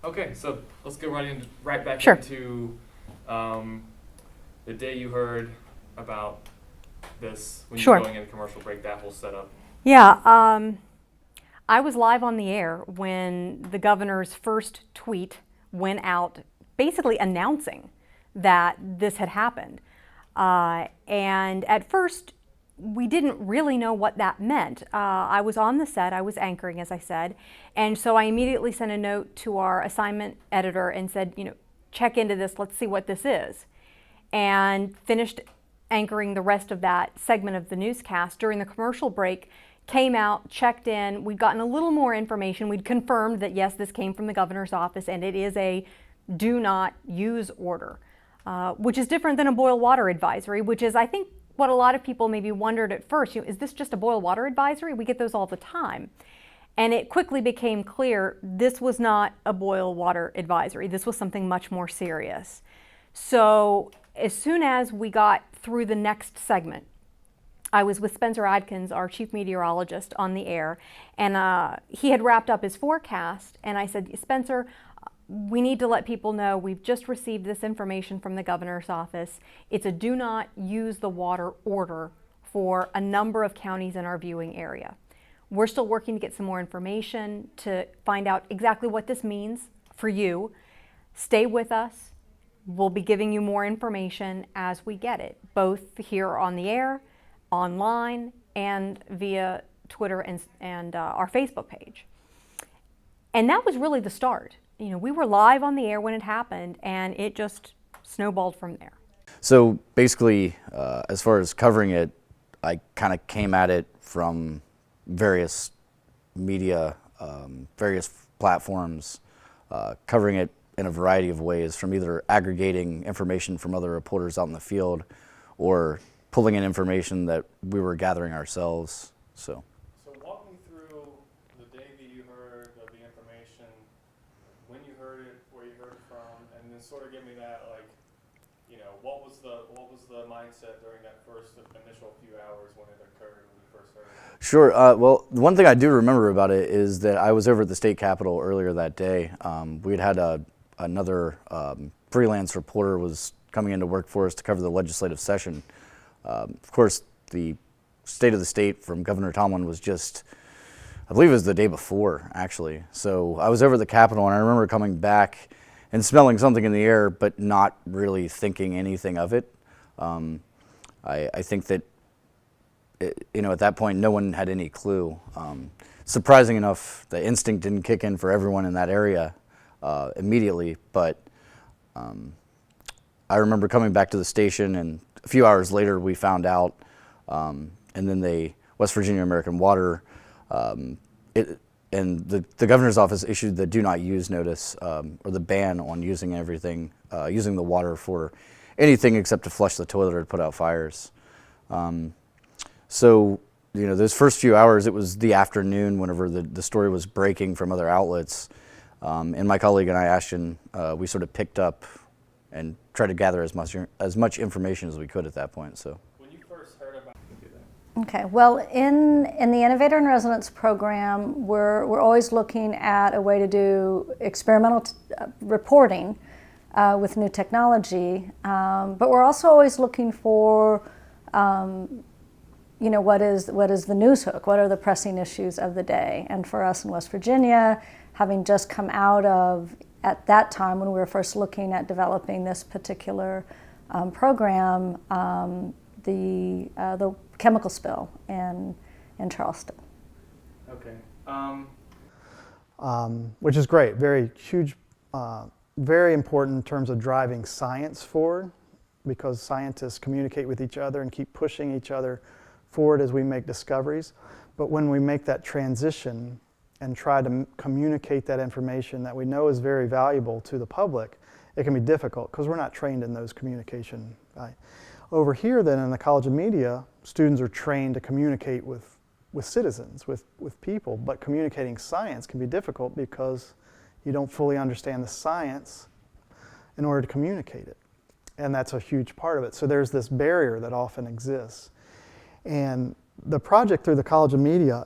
Okay, so let's go right back Sure. into the day you heard about this when you Sure. were going into commercial break, that whole setup. Yeah, I was live on the air when the governor's first tweet went out, basically announcing that this had happened. And at first, we didn't really know what that meant. I was on the set, I was anchoring, as I said, and so I immediately sent a note to our assignment editor and said, check into this, let's see what this is. And finished anchoring the rest of that segment of the newscast. During the commercial break, came out, checked in, we'd gotten a little more information. We'd confirmed that yes, this came from the governor's office and it is a do not use order, which is different than a boil water advisory, which is, I think, what a lot of people maybe wondered at first. Is this just a boil water advisory? We get those all the time. And it quickly became clear this was not a boil water advisory. This was something much more serious. So as soon as we got through the next segment, I was with Spencer Adkins, our chief meteorologist, on the air, and he had wrapped up his forecast, and I said, Spencer, we need to let people know we've just received this information from the governor's office. It's a do not use the water order for a number of counties in our viewing area. We're still working to get some more information to find out exactly what this means for you. Stay with us. We'll be giving you more information as we get it, both here on the air, online, and via Twitter and our Facebook page. And that was really the start. We were live on the air when it happened, and it just snowballed from there. So basically, as far as covering it, I kind of came at it from various media, various platforms, covering it in a variety of ways, from either aggregating information from other reporters out in the field or pulling in information that we were gathering ourselves. So walk me through the day that you heard of the information, when you heard it, where you heard it from, and then sort of give me that, what was the mindset during that first initial few hours when it occurred, when you first heard it? Sure. Well, the one thing I do remember about it is that I was over at the state capitol earlier that day. We had another freelance reporter was coming into work for us to cover the legislative session. Of course, the state of the state from Governor Tomlin was just, I believe it was the day before, actually. So I was over at the Capitol, and I remember coming back and smelling something in the air, but not really thinking anything of it. I think that, at that point, no one had any clue. Surprising enough, the instinct didn't kick in for everyone in that area immediately, but I remember coming back to the station, and a few hours later we found out, and then the West Virginia American Water, and the governor's office issued the do not use notice, or the ban on using using the water for anything except to flush the toilet or to put out fires. So, those first few hours, it was the afternoon whenever the story was breaking from other outlets. And my colleague and I, Ashton, we sort of picked up and tried to gather as much information as we could at that point. So When you first heard about Okay, well, in the Innovator in Residence program, we're always looking at a way to do experimental reporting with new technology, but we're also always looking for, what is the news hook? What are the pressing issues of the day? And for us in West Virginia, having just come out of, at that time when we were first looking at developing this particular program, the chemical spill in Charleston. Okay. Which is great, very huge, very important in terms of driving science forward, because scientists communicate with each other and keep pushing each other forward as we make discoveries. But when we make that transition and try to communicate that information that we know is very valuable to the public, it can be difficult because we're not trained in those communication. Over here then in the College of Media, students are trained to communicate with citizens, with people, but communicating science can be difficult because you don't fully understand the science in order to communicate it. And that's a huge part of it. So there's this barrier that often exists. And the project through the College of Media